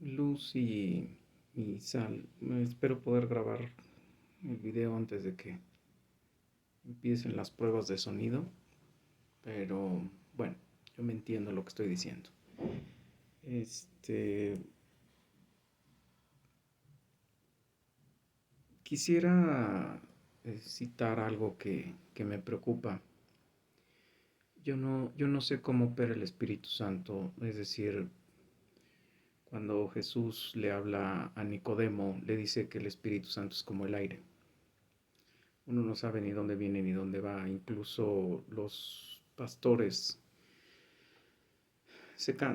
luz y sal. Espero poder grabar el video antes de que empiecen las pruebas de sonido, pero bueno, yo me entiendo lo que estoy diciendo. Este, Quisiera citar algo que me preocupa. Yo no sé cómo opera el Espíritu Santo, es decir, cuando Jesús le habla a Nicodemo, le dice que el Espíritu Santo es como el aire. Uno no sabe ni dónde viene ni dónde va. Incluso los pastores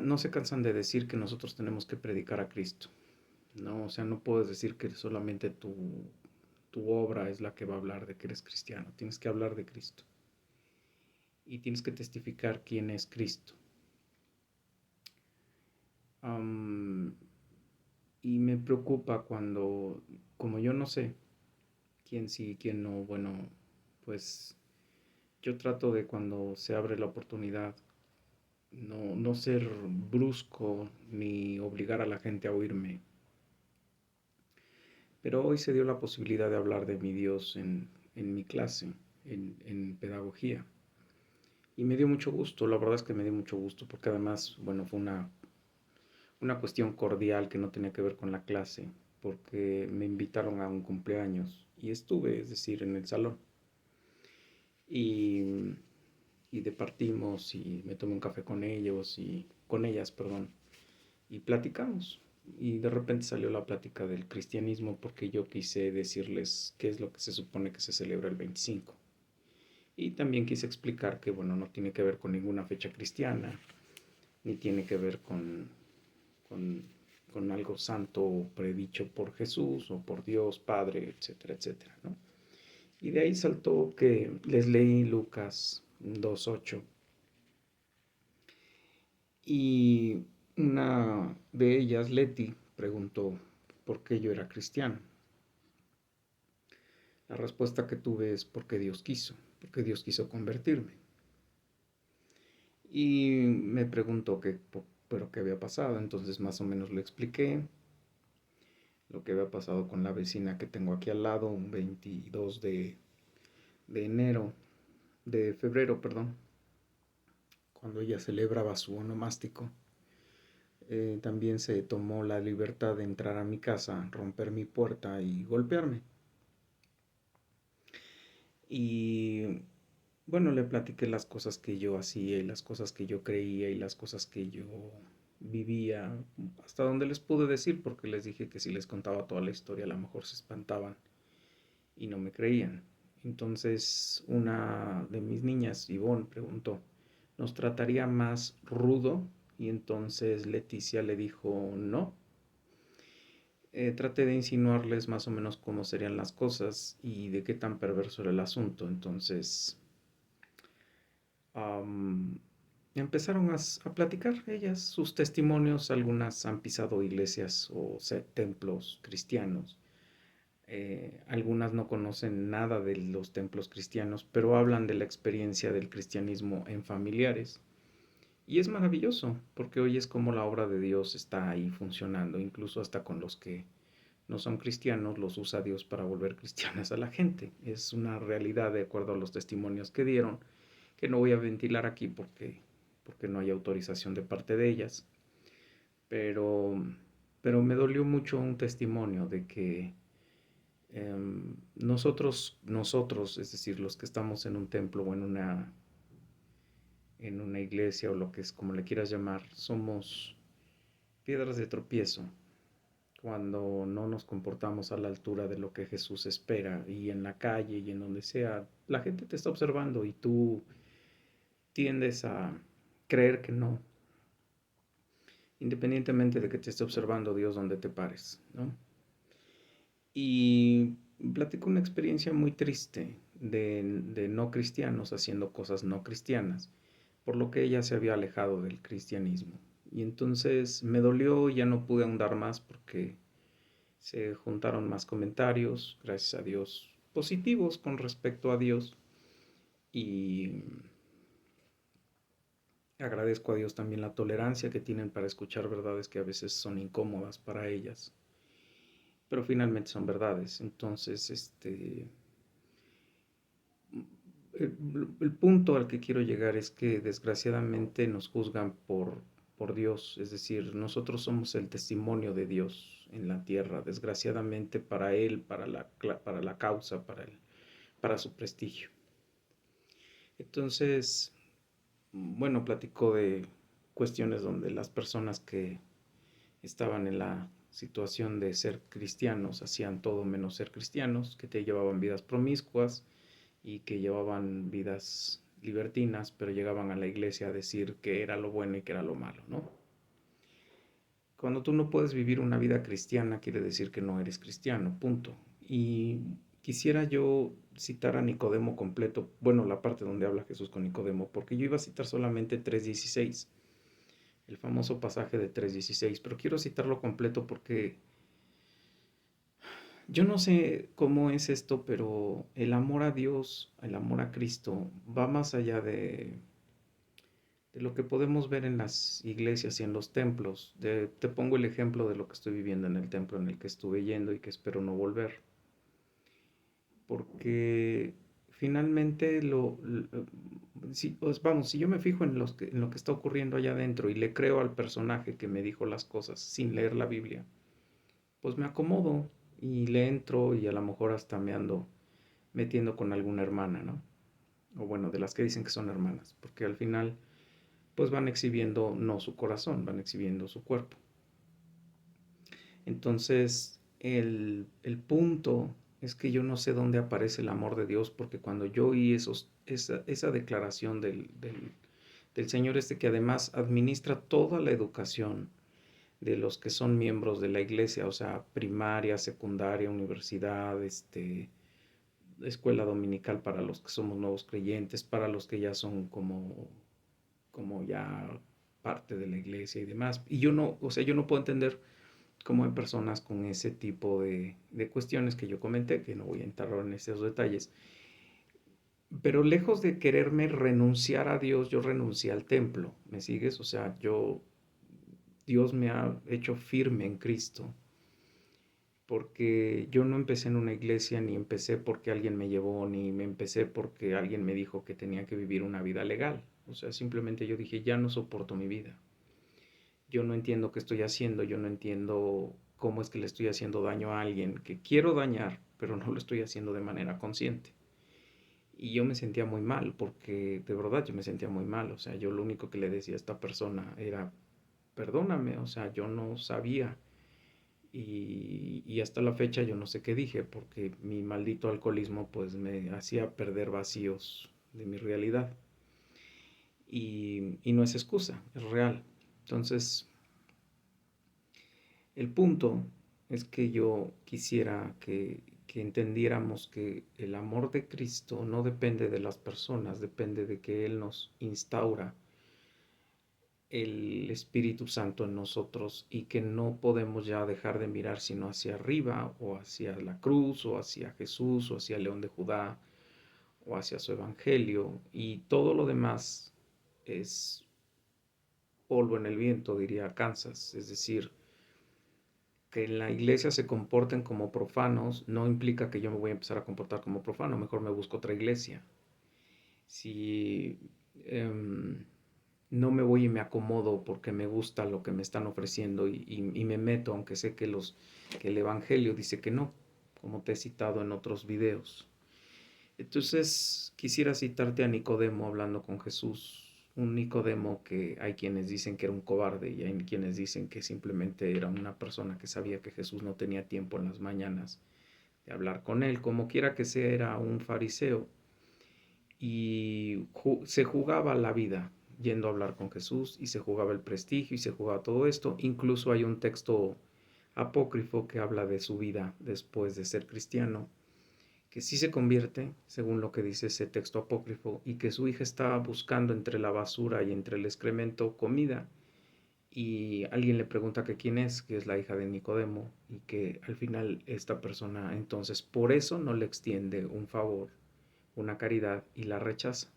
no se cansan de decir que nosotros tenemos que predicar a Cristo. No, o sea, no puedes decir que solamente tu obra es la que va a hablar de que eres cristiano. Tienes que hablar de Cristo. Y tienes que testificar quién es Cristo. Am, y me preocupa cuando, como yo no sé quién sí y quién no, bueno, pues yo trato de cuando se abre la oportunidad no ser brusco ni obligar a la gente a oírme. Pero hoy se dio la posibilidad de hablar de mi Dios en mi clase, en pedagogía. Y me dio mucho gusto, la verdad es que me dio mucho gusto, porque además, bueno, fue una cuestión cordial que no tenía que ver con la clase, porque me invitaron a un cumpleaños y estuve, es decir, en el salón. Y, y departimos y me tomé un café con ellos y con ellas, perdón, y platicamos. Y de repente salió la plática del cristianismo porque yo quise decirles qué es lo que se supone que se celebra el 25. Y también quise explicar que, bueno, no tiene que ver con ninguna fecha cristiana, ni tiene que ver con, con algo santo predicho por Jesús o por Dios Padre, etcétera, etcétera, ¿no? Y de ahí saltó que les leí Lucas 2:8 y una de ellas, Leti, preguntó por qué yo era cristiano. La respuesta que tuve es porque Dios quiso convertirme. Y me preguntó pero qué había pasado, entonces más o menos le expliqué lo que había pasado con la vecina que tengo aquí al lado, un 22 de enero, de febrero, perdón, cuando ella celebraba su onomástico. También se tomó la libertad de entrar a mi casa, romper mi puerta y golpearme. Y bueno, le platiqué las cosas que yo hacía y las cosas que yo creía y las cosas que yo vivía, hasta donde les pude decir, porque les dije que si les contaba toda la historia a lo mejor se espantaban y no me creían. Entonces una de mis niñas, Ivonne, preguntó, ¿nos trataría más rudo? Y entonces Leticia le dijo, no. Traté de insinuarles más o menos cómo serían las cosas y de qué tan perverso era el asunto. Entonces am, empezaron a platicar ellas sus testimonios. Algunas han pisado iglesias o templos cristianos. Algunas no conocen nada de los templos cristianos, pero hablan de la experiencia del cristianismo en familiares. Y es maravilloso, porque hoy es como la obra de Dios está ahí funcionando, incluso hasta con los que no son cristianos, los usa Dios para volver cristianas a la gente. Es una realidad de acuerdo a los testimonios que dieron, que no voy a ventilar aquí porque no hay autorización de parte de ellas. Pero, pero me dolió mucho un testimonio de que nosotros, es decir, los que estamos en un templo o en una iglesia o lo que es como le quieras llamar, somos piedras de tropiezo cuando no nos comportamos a la altura de lo que Jesús espera y en la calle y en donde sea, la gente te está observando y tú tiendes a creer que no, independientemente de que te esté observando Dios donde te pares, ¿no? Y platico una experiencia muy triste de no cristianos haciendo cosas no cristianas, por lo que ella se había alejado del cristianismo. Y entonces me dolió y ya no pude ahondar más porque se juntaron más comentarios, gracias a Dios, positivos con respecto a Dios. Y, Agradezco a Dios también la tolerancia que tienen para escuchar verdades que a veces son incómodas para ellas, pero finalmente son verdades. Entonces, el punto al que quiero llegar es que desgraciadamente nos juzgan por Dios, es decir, nosotros somos el testimonio de Dios en la tierra, desgraciadamente para Él, para la causa, para su prestigio. Entonces, bueno, platico de cuestiones donde las personas que estaban en la situación de ser cristianos hacían todo menos ser cristianos, que te llevaban vidas promiscuas y que llevaban vidas libertinas, pero llegaban a la iglesia a decir que era lo bueno y que era lo malo, ¿no? Cuando tú no puedes vivir una vida cristiana, quiere decir que no eres cristiano, punto. Y quisiera yo citar a Nicodemo completo, bueno, la parte donde habla Jesús con Nicodemo, porque yo iba a citar solamente 3:16, el famoso pasaje de 3:16, pero quiero citarlo completo porque yo no sé cómo es esto, pero el amor a Dios, el amor a Cristo, va más allá de lo que podemos ver en las iglesias y en los templos. Te pongo el ejemplo de lo que estoy viviendo en el templo en el que estuve yendo y que espero no volver. Porque finalmente si, pues vamos, si yo me fijo en lo que está ocurriendo allá adentro y le creo al personaje que me dijo las cosas sin leer la Biblia, pues me acomodo y le entro y a lo mejor hasta me ando metiendo con alguna hermana, ¿no? O bueno, de las que dicen que son hermanas, porque al final pues van exhibiendo no su corazón, van exhibiendo su cuerpo. Entonces, el punto es que yo no sé dónde aparece el amor de Dios, porque cuando yo oí esa declaración del Señor que además administra toda la educación de los que son miembros de la iglesia, o sea, primaria, secundaria, universidad, escuela dominical para los que somos nuevos creyentes, para los que ya son como ya parte de la iglesia y demás. Y yo no, o sea, yo no puedo entender cómo hay personas con ese tipo de cuestiones que yo comenté, que no voy a entrar en esos detalles. Pero lejos de quererme renunciar a Dios, yo renuncié al templo. ¿Me sigues? O sea, Dios me ha hecho firme en Cristo, porque yo no empecé en una iglesia, ni empecé porque alguien me llevó, ni me empecé porque alguien me dijo que tenía que vivir una vida legal. O sea, simplemente yo dije, ya no soporto mi vida. Yo no entiendo qué estoy haciendo, yo no entiendo cómo es que le estoy haciendo daño a alguien que quiero dañar, pero no lo estoy haciendo de manera consciente. Y yo me sentía muy mal, porque de verdad yo me sentía muy mal. O sea, yo lo único que le decía a esta persona era, perdóname, o sea, yo no sabía. Y hasta la fecha yo no sé qué dije, porque mi maldito alcoholismo pues me hacía perder vacíos de mi realidad. Y no es excusa, es real. Entonces, el punto es que yo quisiera que entendiéramos que el amor de Cristo no depende de las personas, depende de que Él nos instaura el Espíritu Santo en nosotros y que no podemos ya dejar de mirar sino hacia arriba o hacia la cruz o hacia Jesús o hacia el León de Judá o hacia su Evangelio, y todo lo demás es polvo en el viento, diría Kansas. Es decir, que en la iglesia se comporten como profanos no implica que yo me voy a empezar a comportar como profano, mejor me busco otra iglesia. Si no me voy y me acomodo porque me gusta lo que me están ofreciendo y me meto, aunque sé que el Evangelio dice que no, como te he citado en otros videos. Entonces quisiera citarte a Nicodemo hablando con Jesús, un Nicodemo que hay quienes dicen que era un cobarde y hay quienes dicen que simplemente era una persona que sabía que Jesús no tenía tiempo en las mañanas de hablar con él, como quiera que sea, era un fariseo y se jugaba la vida yendo a hablar con Jesús, y se jugaba el prestigio y se jugaba todo esto. Incluso hay un texto apócrifo que habla de su vida después de ser cristiano, que sí se convierte, según lo que dice ese texto apócrifo, y que su hija estaba buscando entre la basura y entre el excremento comida, y alguien le pregunta que quién es, que es la hija de Nicodemo, y que al final esta persona entonces por eso no le extiende un favor, una caridad, y la rechaza.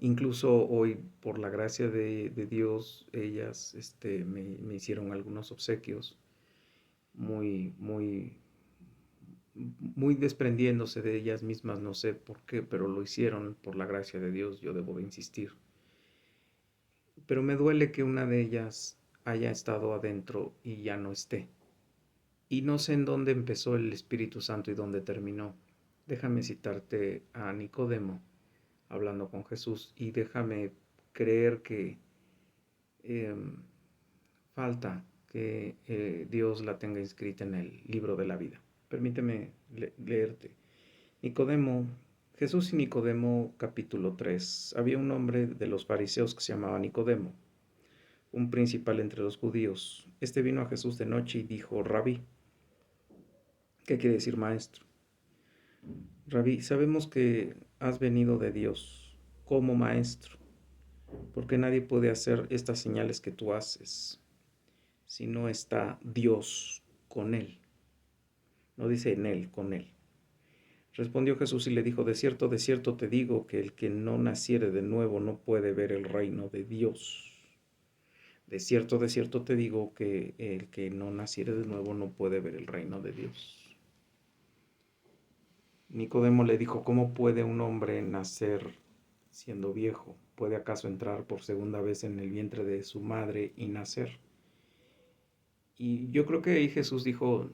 Incluso hoy, por la gracia de Dios, ellas me hicieron algunos obsequios muy, muy, muy desprendiéndose de ellas mismas, no sé por qué, pero lo hicieron por la gracia de Dios, yo debo de insistir. Pero me duele que una de ellas haya estado adentro y ya no esté. Y no sé en dónde empezó el Espíritu Santo y dónde terminó. Déjame citarte a Nicodemo hablando con Jesús y déjame creer que eh, falta que Dios la tenga inscrita en el libro de la vida. Permíteme leerte. Nicodemo, Jesús y Nicodemo, capítulo 3. Había un hombre de los fariseos que se llamaba Nicodemo, un principal entre los judíos. Este vino a Jesús de noche y dijo: Rabí, ¿qué quiere decir maestro? Rabí, sabemos que has venido de Dios como maestro, porque nadie puede hacer estas señales que tú haces si no está Dios con él. No dice en él, con él. Respondió Jesús y le dijo: de cierto te digo que el que no naciere de nuevo no puede ver el reino de Dios. De cierto te digo que el que no naciere de nuevo no puede ver el reino de Dios. Nicodemo le dijo: ¿cómo puede un hombre nacer siendo viejo? ¿Puede acaso entrar por segunda vez en el vientre de su madre y nacer? Y yo creo que ahí Jesús dijo: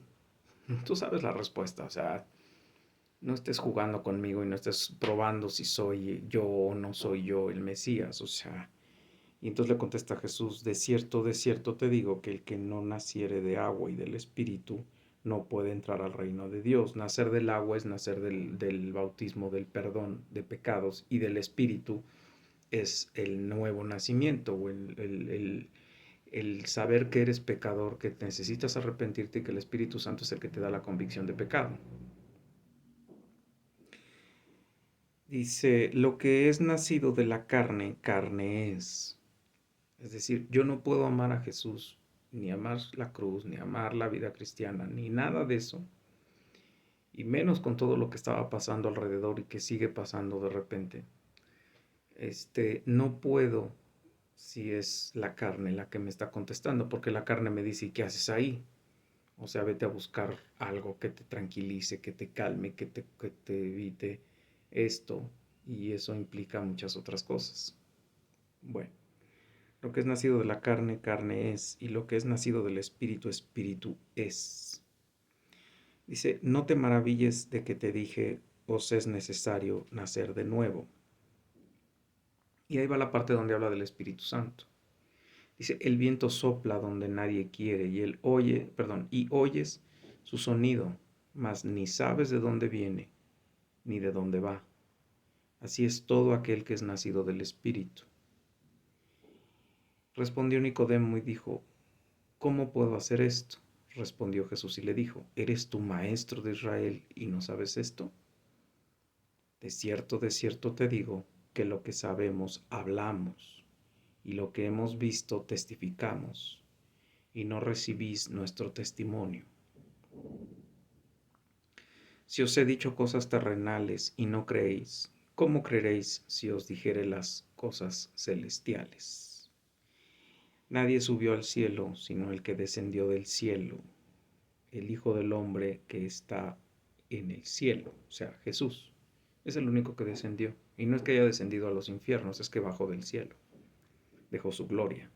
tú sabes la respuesta, o sea, no estés jugando conmigo y no estés probando si soy yo o no soy yo el Mesías, o sea. Y entonces le contesta Jesús: de cierto te digo que el que no naciere de agua y del Espíritu no puede entrar al reino de Dios. Nacer del agua es nacer del bautismo, del perdón de pecados, y del Espíritu es el nuevo nacimiento o el saber que eres pecador, que necesitas arrepentirte y que el Espíritu Santo es el que te da la convicción de pecado. Dice: lo que es nacido de la carne, carne es. Es decir, yo no puedo amar a Jesús, ni amar la cruz, ni amar la vida cristiana, ni nada de eso, y menos con todo lo que estaba pasando alrededor y que sigue pasando de repente. No puedo si es la carne la que me está contestando, porque la carne me dice: ¿y qué haces ahí? O sea, vete a buscar algo que te tranquilice, que te calme, que te evite esto, y eso implica muchas otras cosas. Bueno, lo que es nacido de la carne, carne es, y lo que es nacido del espíritu, espíritu es. Dice: no te maravilles de que te dije, os es necesario nacer de nuevo. Y ahí va la parte donde habla del Espíritu Santo. Dice: el viento sopla donde nadie quiere y oyes su sonido, mas ni sabes de dónde viene ni de dónde va. Así es todo aquel que es nacido del Espíritu. Respondió Nicodemo y dijo: ¿cómo puedo hacer esto? Respondió Jesús y le dijo: ¿eres tú maestro de Israel y no sabes esto? De cierto te digo que lo que sabemos hablamos, y lo que hemos visto testificamos, y no recibís nuestro testimonio. Si os he dicho cosas terrenales y no creéis, ¿cómo creeréis si os dijere las cosas celestiales? Nadie subió al cielo sino el que descendió del cielo, el Hijo del Hombre que está en el cielo, o sea, Jesús. Es el único que descendió. Y no es que haya descendido a los infiernos, es que bajó del cielo, dejó su gloria.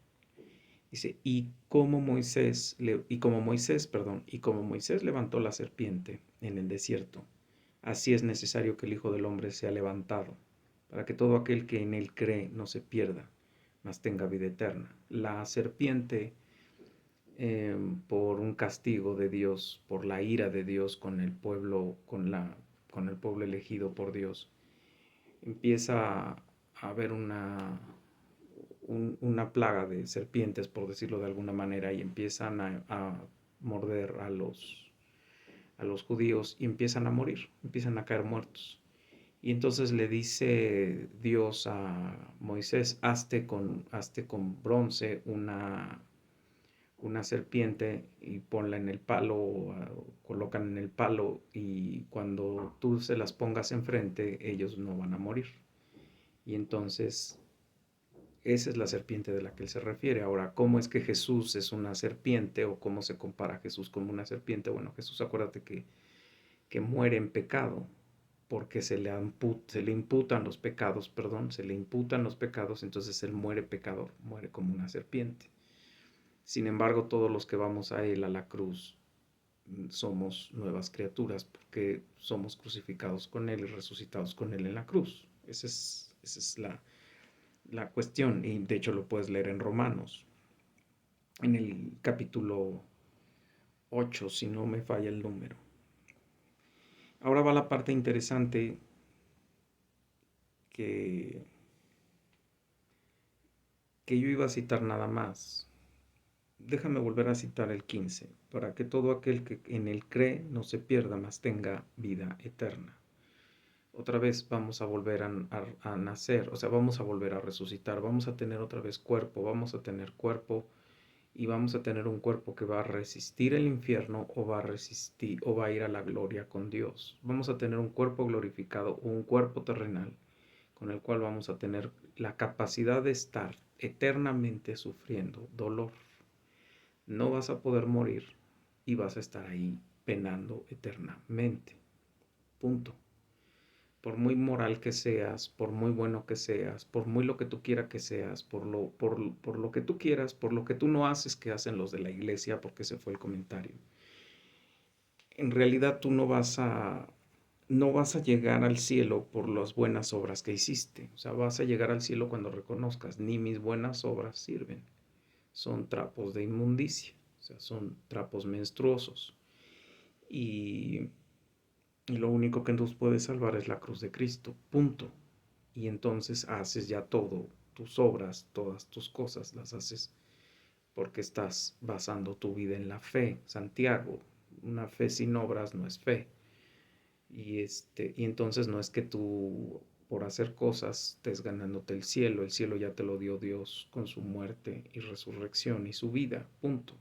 Dice: y como Moisés levantó la serpiente en el desierto, así es necesario que el Hijo del Hombre sea levantado, para que todo aquel que en él cree no se pierda, mas tenga vida eterna. La serpiente, por un castigo de Dios, por la ira de Dios con el pueblo, con el pueblo elegido por Dios, empieza a haber una plaga de serpientes, por decirlo de alguna manera, y empiezan a morder a los judíos y empiezan a morir, empiezan a caer muertos. Y entonces le dice Dios a Moisés: hazte con bronce una serpiente y ponla en el palo, colocan en el palo, y cuando tú se las pongas enfrente, ellos no van a morir. Y entonces, esa es la serpiente de la que él se refiere. Ahora, ¿cómo es que Jesús es una serpiente o cómo se compara a Jesús como una serpiente? Bueno, Jesús, acuérdate que muere en pecado porque se le imputan los pecados, perdón, se le imputan los pecados, entonces él muere pecador, muere como una serpiente. Sin embargo, todos los que vamos a él, a la cruz, somos nuevas criaturas porque somos crucificados con él y resucitados con él en la cruz. Esa es la cuestión, y de hecho lo puedes leer en Romanos, en el capítulo 8, si no me falla el número. Ahora va la parte interesante que, que yo iba a citar nada más. Déjame volver a citar el 15, para que todo aquel que en él cree no se pierda, mas tenga vida eterna. Otra vez vamos a volver a nacer, o sea, vamos a volver a resucitar, vamos a tener otra vez cuerpo, vamos a tener cuerpo y vamos a tener un cuerpo que va a resistir el infierno o va a resistir o va a ir a la gloria con Dios. Vamos a tener un cuerpo glorificado o un cuerpo terrenal con el cual vamos a tener la capacidad de estar eternamente sufriendo dolor. No vas a poder morir y vas a estar ahí penando eternamente. Punto. Por muy moral que seas, por muy bueno que seas, por muy lo que tú quieras que seas, por lo que tú quieras, por lo que tú no haces que hacen los de la iglesia, porque ese fue el comentario. En realidad tú no vas a llegar al cielo por las buenas obras que hiciste. O sea, vas a llegar al cielo cuando reconozcas, ni mis buenas obras sirven. Son trapos de inmundicia, o sea, son trapos menstruosos. Y lo único que nos puede salvar es la cruz de Cristo, punto. Y entonces haces ya todo, tus obras, todas tus cosas las haces porque estás basando tu vida en la fe. Santiago, una fe sin obras no es fe. Y entonces no es que tú por hacer cosas estés ganándote el cielo ya te lo dio Dios con su muerte y resurrección y su vida, punto.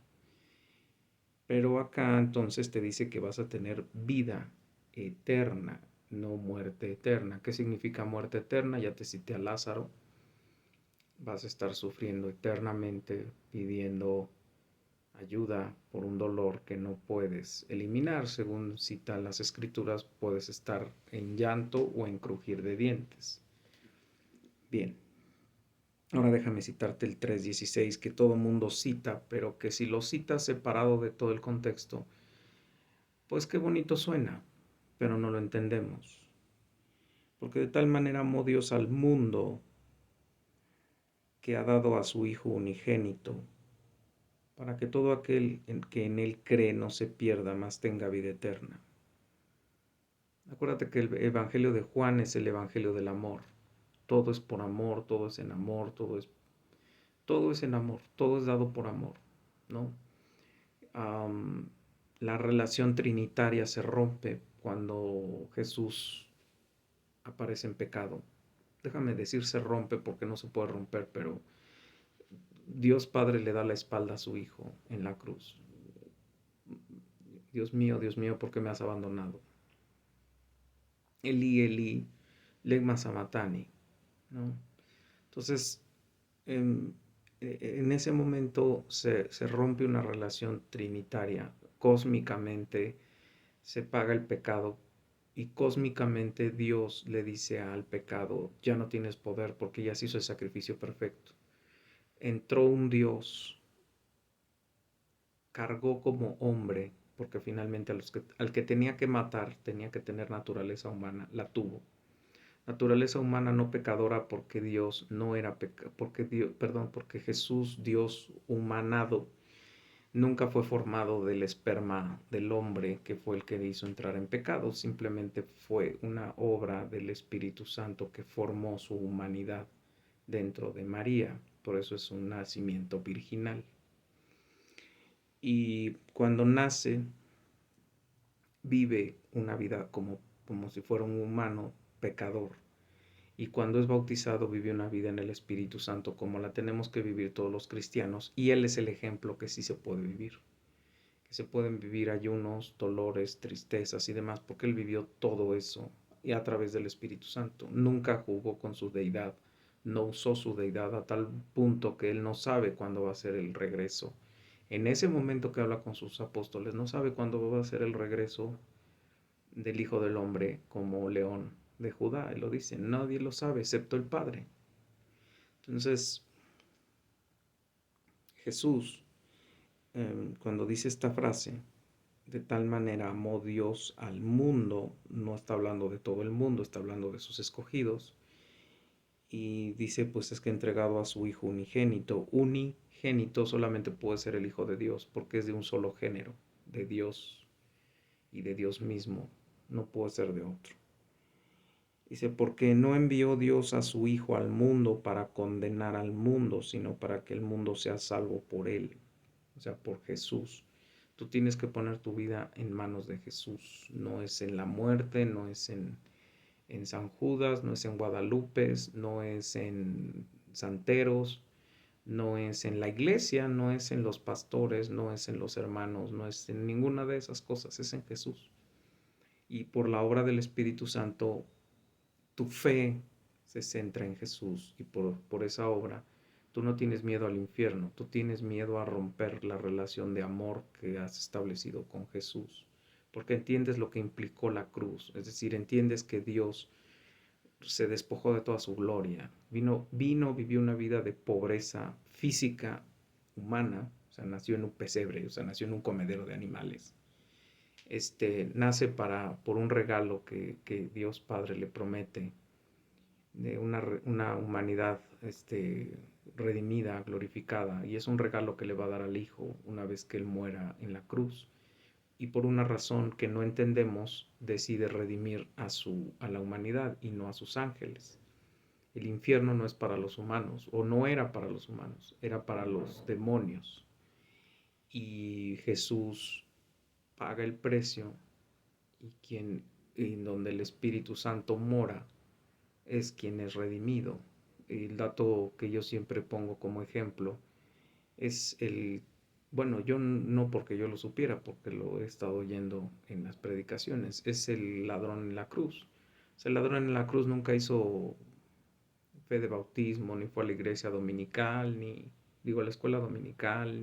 Pero acá entonces te dice que vas a tener vida eterna, no muerte eterna. ¿Qué significa muerte eterna? Ya te cité a Lázaro. Vas a estar sufriendo eternamente, pidiendo ayuda por un dolor que no puedes eliminar. Según citan las escrituras, puedes estar en llanto o en crujir de dientes. Bien, ahora déjame citarte el 3:16 que todo mundo cita, pero que si lo citas separado de todo el contexto, pues qué bonito suena, pero no lo entendemos. Porque de tal manera amó Dios al mundo que ha dado a su Hijo unigénito, para que todo aquel que en Él cree no se pierda, mas tenga vida eterna. Acuérdate que el Evangelio de Juan es el Evangelio del amor. Todo es por amor, todo es en amor, todo es en amor, todo es dado por amor, ¿no? La relación trinitaria se rompe cuando Jesús aparece en pecado. Déjame decir se rompe porque no se puede romper, pero Dios Padre le da la espalda a su Hijo en la cruz. Dios mío, ¿por qué me has abandonado? Eli, Eli, legma sabachthani, ¿no? Entonces, en ese momento se rompe una relación trinitaria. Cósmicamente se paga el pecado y cósmicamente Dios le dice al pecado, ya no tienes poder porque ya se hizo el sacrificio perfecto. Entró un Dios, cargó como hombre, porque finalmente al que tenía que matar tenía que tener naturaleza humana, la tuvo. Naturaleza humana no pecadora porque Dios no era porque Jesús, Dios humanado, nunca fue formado del esperma del hombre que fue el que hizo entrar en pecado, simplemente fue una obra del Espíritu Santo que formó su humanidad dentro de María, por eso es un nacimiento virginal. Y cuando nace, vive una vida como si fuera un humano pecador. Y cuando es bautizado vive una vida en el Espíritu Santo como la tenemos que vivir todos los cristianos. Y Él es el ejemplo que sí se puede vivir. Que se pueden vivir ayunos, dolores, tristezas y demás, porque Él vivió todo eso y a través del Espíritu Santo. Nunca jugó con su deidad, no usó su deidad a tal punto que él no sabe cuándo va a ser el regreso. En ese momento que habla con sus apóstoles, no sabe cuándo va a ser el regreso del Hijo del Hombre como león de Judá. Él lo dice, nadie lo sabe excepto el Padre. Entonces, Jesús, cuando dice esta frase, de tal manera amó Dios al mundo, no está hablando de todo el mundo, está hablando de sus escogidos. Y dice, pues es que ha entregado a su Hijo unigénito. Unigénito solamente puede ser el Hijo de Dios, porque es de un solo género, de Dios y de Dios mismo, no puede ser de otro. Dice, porque no envió Dios a su Hijo al mundo para condenar al mundo, sino para que el mundo sea salvo por él, o sea, por Jesús. Tú tienes que poner tu vida en manos de Jesús. No es en la muerte, no es en San Judas, no es en Guadalupe, no es en santeros, no es en la iglesia, no es en los pastores, no es en los hermanos, no es en ninguna de esas cosas, es en Jesús. Y por la obra del Espíritu Santo, tu fe se centra en Jesús y por esa obra tú no tienes miedo al infierno, tú tienes miedo a romper la relación de amor que has establecido con Jesús, porque entiendes lo que implicó la cruz, es decir, entiendes que Dios se despojó de toda su gloria, vivió una vida de pobreza física, humana, o sea, nació en un pesebre, o sea, nació en un comedero de animales. Nace por un regalo que Dios Padre le promete de una humanidad redimida, glorificada, y es un regalo que le va a dar al Hijo una vez que Él muera en la cruz. Y por una razón que no entendemos, decide redimir a la humanidad y no a sus ángeles. El infierno no es para los humanos, o no era para los humanos, era para los demonios. Y Jesús paga el precio y en donde el Espíritu Santo mora es quien es redimido. El dato que yo siempre pongo como ejemplo es bueno, yo no porque yo lo supiera, porque lo he estado oyendo en las predicaciones, es el ladrón en la cruz. O sea, el ladrón en la cruz nunca hizo fe de bautismo, ni fue a la iglesia dominical, a la escuela dominical,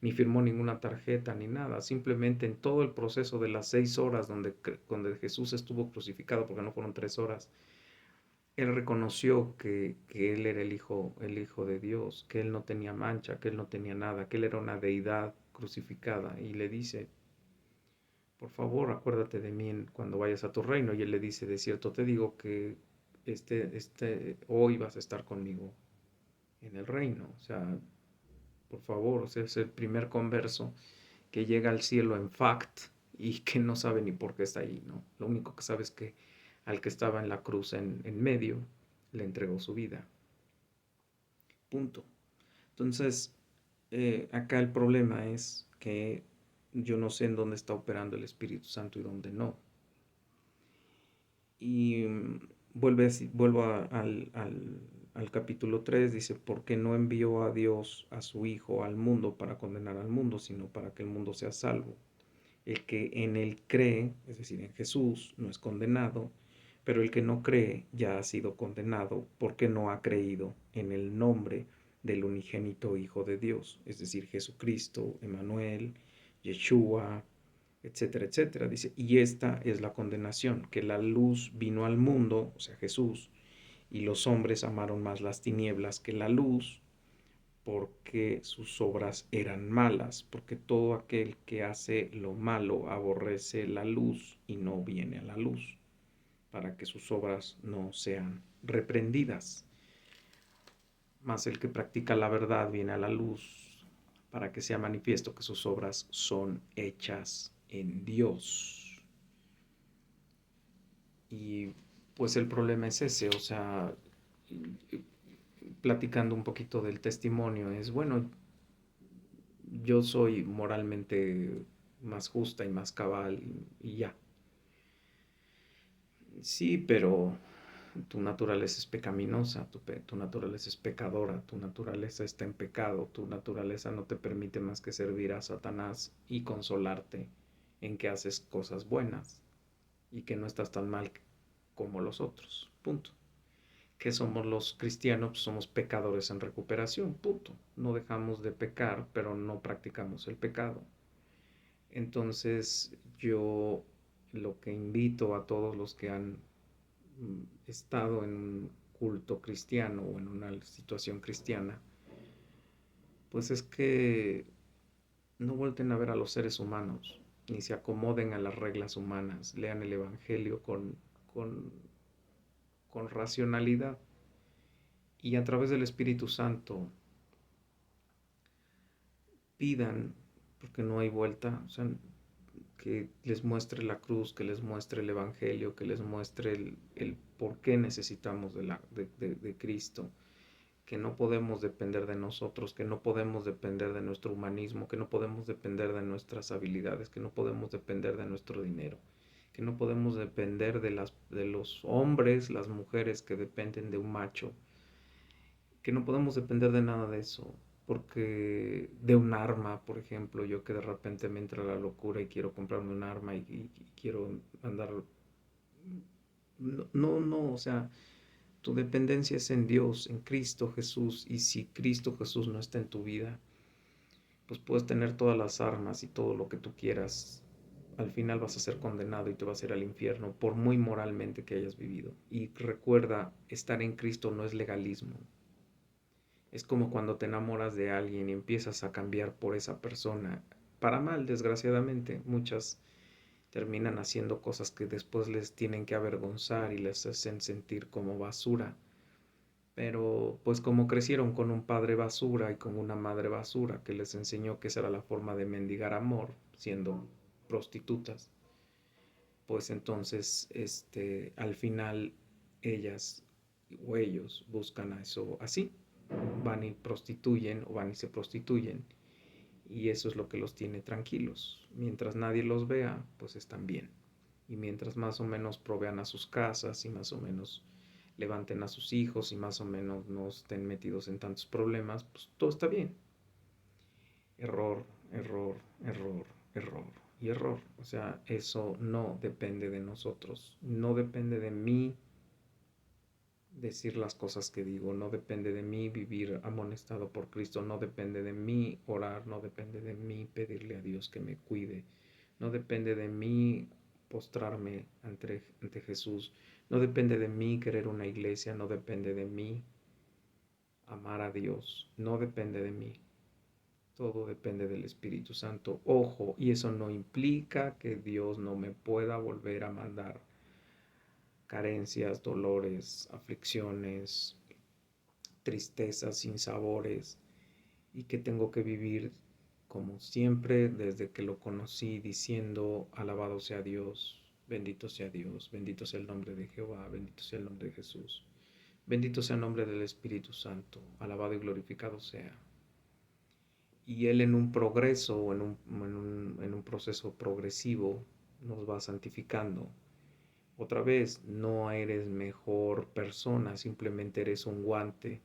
ni firmó ninguna tarjeta, ni nada. Simplemente en todo el proceso de las 6 horas donde Jesús estuvo crucificado, porque no fueron 3 horas, él reconoció que él era el hijo de Dios, que él no tenía mancha, que él no tenía nada, que él era una deidad crucificada. Y le dice, por favor, acuérdate de mí cuando vayas a tu reino. Y él le dice, de cierto te digo que hoy vas a estar conmigo en el reino. O sea, por favor, o sea, es el primer converso que llega al cielo en fact y que no sabe ni por qué está allí, ¿no? Lo único que sabe es que al que estaba en la cruz en medio le entregó su vida. Punto. Entonces, acá el problema es que yo no sé en dónde está operando el Espíritu Santo y dónde no. Y vuelvo al capítulo 3, dice, porque no envió a Dios a su Hijo al mundo para condenar al mundo, sino para que el mundo sea salvo. El que en él cree, es decir, en Jesús, no es condenado, pero el que no cree ya ha sido condenado porque no ha creído en el nombre del unigénito Hijo de Dios, es decir, Jesucristo, Emmanuel, Yeshua, etcétera, etcétera. Dice, y esta es la condenación, que la luz vino al mundo, o sea, Jesús, y los hombres amaron más las tinieblas que la luz, porque sus obras eran malas, porque todo aquel que hace lo malo aborrece la luz y no viene a la luz, para que sus obras no sean reprendidas. Mas el que practica la verdad viene a la luz, para que sea manifiesto que sus obras son hechas en Dios. Y pues el problema es ese, o sea, platicando un poquito del testimonio, es bueno, yo soy moralmente más justa y más cabal y ya. Sí, pero tu naturaleza es pecaminosa, tu naturaleza es pecadora, tu naturaleza está en pecado, tu naturaleza no te permite más que servir a Satanás y consolarte en que haces cosas buenas y que no estás tan mal como los otros, punto. ¿Qué somos los cristianos? Pues somos pecadores en recuperación, punto. No dejamos de pecar, pero no practicamos el pecado. Entonces yo lo que invito a todos los que han estado en un culto cristiano o en una situación cristiana, pues es que no vuelten a ver a los seres humanos, ni se acomoden a las reglas humanas, lean el Evangelio con, con racionalidad y a través del Espíritu Santo pidan, porque no hay vuelta, o sea, que les muestre la cruz, que les muestre el Evangelio, que les muestre el por qué necesitamos de Cristo, que no podemos depender de nosotros, que no podemos depender de nuestro humanismo, que no podemos depender de nuestras habilidades, que no podemos depender de nuestro dinero, que no podemos depender de los hombres, las mujeres que dependen de un macho, que no podemos depender de nada de eso, porque de un arma, por ejemplo, yo que de repente me entra la locura y quiero comprarme un arma y quiero andar... No, no, no, o sea, tu dependencia es en Dios, en Cristo Jesús, y si Cristo Jesús no está en tu vida, pues puedes tener todas las armas y todo lo que tú quieras. Al final vas a ser condenado y te vas a ir al infierno por muy moralmente que hayas vivido. Y recuerda, estar en Cristo no es legalismo. Es como cuando te enamoras de alguien y empiezas a cambiar por esa persona. Para mal, desgraciadamente, muchas terminan haciendo cosas que después les tienen que avergonzar y les hacen sentir como basura. Pero pues como crecieron con un padre basura y con una madre basura que les enseñó que esa era la forma de mendigar amor, siendo prostitutas, pues entonces al final ellas o ellos buscan a eso así, van y prostituyen o van y se prostituyen y eso es lo que los tiene tranquilos. Mientras nadie los vea, pues están bien. Y mientras más o menos provean a sus casas y más o menos levanten a sus hijos y más o menos no estén metidos en tantos problemas, pues todo está bien. Error, error, error, error y error. O sea, eso no depende de nosotros. No depende de mí decir las cosas que digo. No depende de mí vivir amonestado por Cristo. No depende de mí orar. No depende de mí pedirle a Dios que me cuide. No depende de mí postrarme ante Jesús. No depende de mí querer una iglesia. No depende de mí amar a Dios. No depende de mí. Todo depende del Espíritu Santo. Ojo, y eso no implica que Dios no me pueda volver a mandar carencias, dolores, aflicciones, tristezas, sinsabores, y que tengo que vivir como siempre desde que lo conocí diciendo, alabado sea Dios, bendito sea el nombre de Jehová, bendito sea el nombre de Jesús, bendito sea el nombre del Espíritu Santo, alabado y glorificado sea. Y Él en un progreso, en un proceso progresivo, nos va santificando. Otra vez, no eres mejor persona, simplemente eres un guante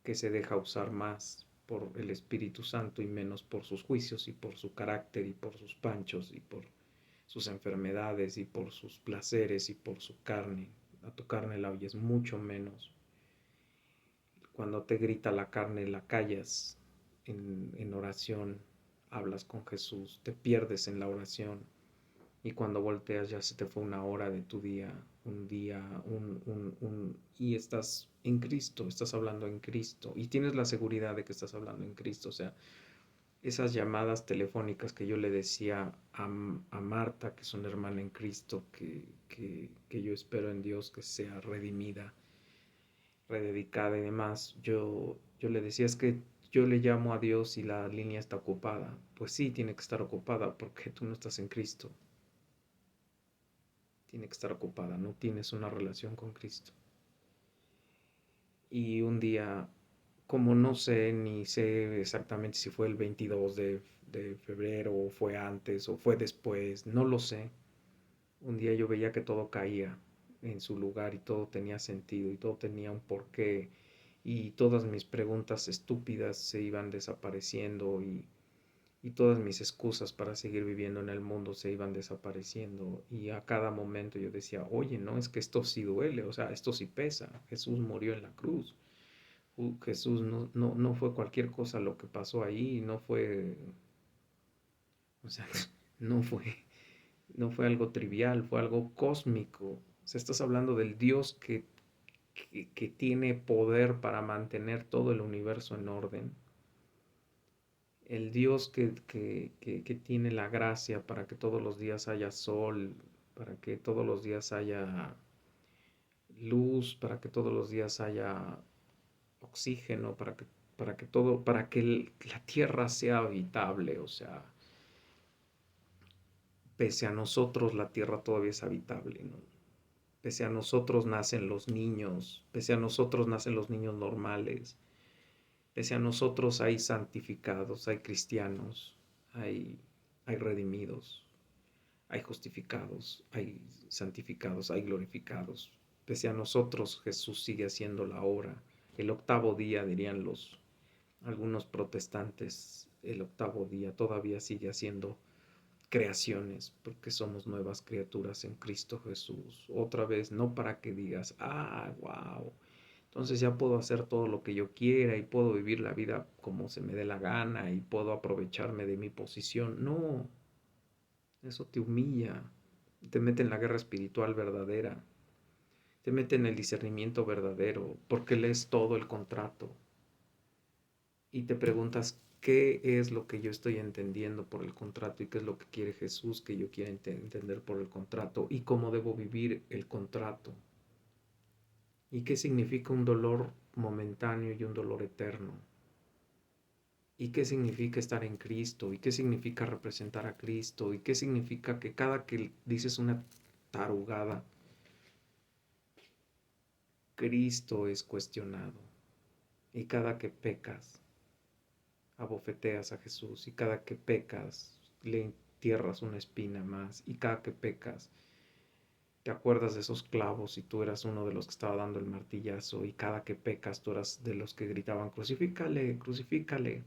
que se deja usar más por el Espíritu Santo y menos por sus juicios y por su carácter y por sus panchos y por sus enfermedades y por sus placeres y por su carne. A tu carne la oyes mucho menos. Cuando te grita la carne, la callas en oración, hablas con Jesús, te pierdes en la oración y cuando volteas ya se te fue una hora de tu día, y estás en Cristo, estás hablando en Cristo y tienes la seguridad de que estás hablando en Cristo. O sea, esas llamadas telefónicas que yo le decía a Marta, que es una hermana en Cristo, que yo espero en Dios que sea redimida, rededicada y demás, yo le decía, es que yo le llamo a Dios y la línea está ocupada. Pues sí, tiene que estar ocupada porque tú no estás en Cristo. Tiene que estar ocupada, no tienes una relación con Cristo. Y un día, como no sé, ni sé exactamente si fue el 22 de febrero o fue antes o fue después, no lo sé. Un día yo veía que todo caía en su lugar y todo tenía sentido y todo tenía un porqué y todas mis preguntas estúpidas se iban desapareciendo y todas mis excusas para seguir viviendo en el mundo se iban desapareciendo y a cada momento yo decía, oye, no, es que esto sí duele, o sea, esto sí pesa, Jesús murió en la cruz, Jesús no fue cualquier cosa lo que pasó ahí, no fue, o sea, no fue, no fue algo trivial, fue algo cósmico, o sea, estás hablando del Dios que tiene poder para mantener todo el universo en orden, el Dios que tiene la gracia para que todos los días haya sol, para que todos los días haya luz, para que todos los días haya oxígeno, para que la tierra sea habitable, o sea, pese a nosotros la tierra todavía es habitable, ¿no? Pese a nosotros nacen los niños, pese a nosotros nacen los niños normales, pese a nosotros hay santificados, hay cristianos, hay, hay redimidos, hay justificados, hay santificados, hay glorificados. Pese a nosotros, Jesús sigue haciendo la obra. El octavo día, dirían algunos protestantes, el octavo día todavía sigue haciendo creaciones, porque somos nuevas criaturas en Cristo Jesús. Otra vez, no para que digas, wow, entonces ya puedo hacer todo lo que yo quiera y puedo vivir la vida como se me dé la gana y puedo aprovecharme de mi posición. No, eso te humilla, te mete en la guerra espiritual verdadera, te mete en el discernimiento verdadero, porque lees todo el contrato y te preguntas qué es lo que yo estoy entendiendo por el contrato y qué es lo que quiere Jesús que yo quiera entender por el contrato y cómo debo vivir el contrato y qué significa un dolor momentáneo y un dolor eterno. ¿Y qué significa estar en Cristo? ¿Y qué significa representar a Cristo? ¿Y qué significa que cada que dices una tarugada, Cristo es cuestionado? Y cada que pecas, abofeteas a Jesús. Y cada que pecas, le entierras una espina más. Y cada que pecas, te acuerdas de esos clavos y tú eras uno de los que estaba dando el martillazo. Y cada que pecas, tú eras de los que gritaban, crucifícale, crucifícale.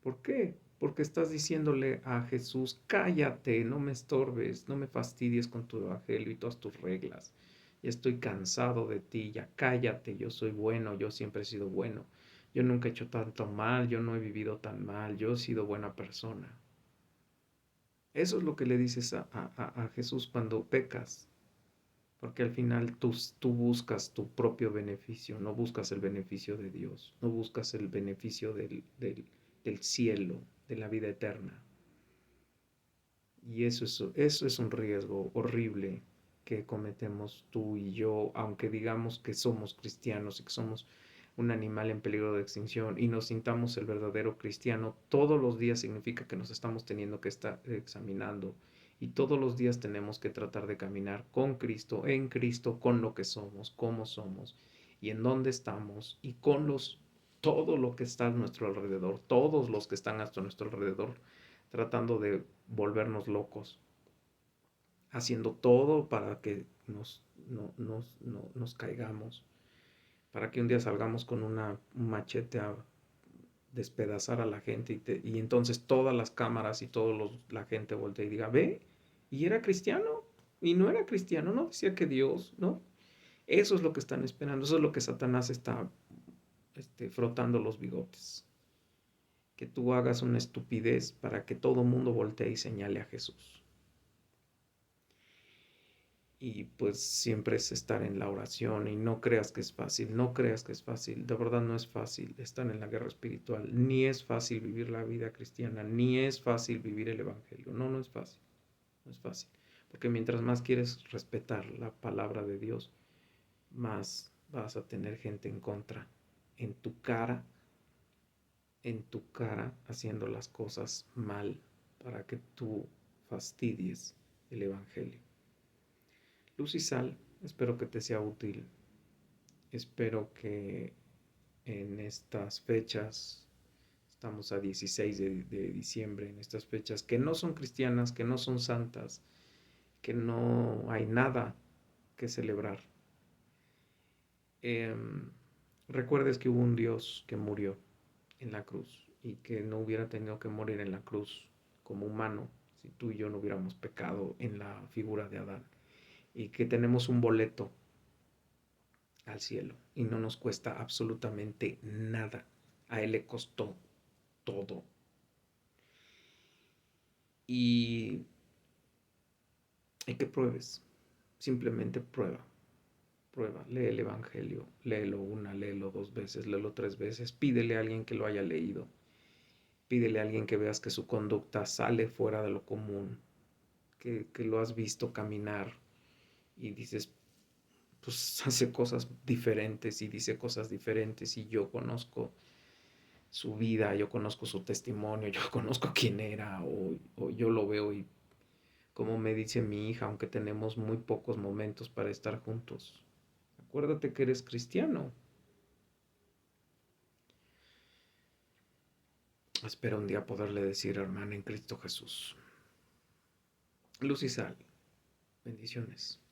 ¿Por qué? Porque estás diciéndole a Jesús, cállate, no me estorbes, no me fastidies con tu evangelio y todas tus reglas. Ya estoy cansado de ti, ya cállate, yo soy bueno, yo siempre he sido bueno. Yo nunca he hecho tanto mal, yo no he vivido tan mal, yo he sido buena persona. Eso es lo que le dices a Jesús cuando pecas, porque al final tú buscas tu propio beneficio, no buscas el beneficio de Dios, no buscas el beneficio del cielo, de la vida eterna. Y eso es un riesgo horrible que cometemos tú y yo, aunque digamos que somos cristianos y que somos un animal en peligro de extinción y nos sintamos el verdadero cristiano, todos los días significa que nos estamos teniendo que estar examinando y todos los días tenemos que tratar de caminar con Cristo, en Cristo, con lo que somos, cómo somos y en dónde estamos y con todo lo que está a nuestro alrededor, todos los que están a nuestro alrededor, tratando de volvernos locos, haciendo todo para que nos caigamos, para que un día salgamos con un machete a despedazar a la gente y entonces todas las cámaras y la gente voltea y diga, ve, y era cristiano, y no era cristiano, no decía que Dios, ¿no? Eso es lo que están esperando, eso es lo que Satanás está frotando los bigotes. Que tú hagas una estupidez para que todo mundo voltee y señale a Jesús. Y pues siempre es estar en la oración y no creas que es fácil, no creas que es fácil, de verdad no es fácil estar en la guerra espiritual, ni es fácil vivir la vida cristiana, ni es fácil vivir el evangelio, no es fácil, no es fácil, porque mientras más quieres respetar la palabra de Dios, más vas a tener gente en contra, en tu cara, haciendo las cosas mal para que tú fastidies el evangelio. Luz y sal, espero que te sea útil. Espero que en estas fechas, estamos a 16 de diciembre, en estas fechas que no son cristianas, que no son santas, que no hay nada que celebrar. Eh, Recuerdes que hubo un Dios que murió en la cruz y que no hubiera tenido que morir en la cruz como humano si tú y yo no hubiéramos pecado en la figura de Adán, y que tenemos un boleto al cielo y no nos cuesta absolutamente nada. A Él le costó todo. Y que pruebes, simplemente prueba. Prueba, lee el Evangelio, léelo una, léelo dos veces, léelo tres veces, pídele a alguien que lo haya leído, pídele a alguien que veas que su conducta sale fuera de lo común, que lo has visto caminar y dices, pues hace cosas diferentes y dice cosas diferentes y yo conozco su vida, yo conozco su testimonio, yo conozco quién era o yo lo veo y como me dice mi hija, aunque tenemos muy pocos momentos para estar juntos, acuérdate que eres cristiano. Espero un día poderle decir, hermana en Cristo Jesús. Luz y sal. Bendiciones.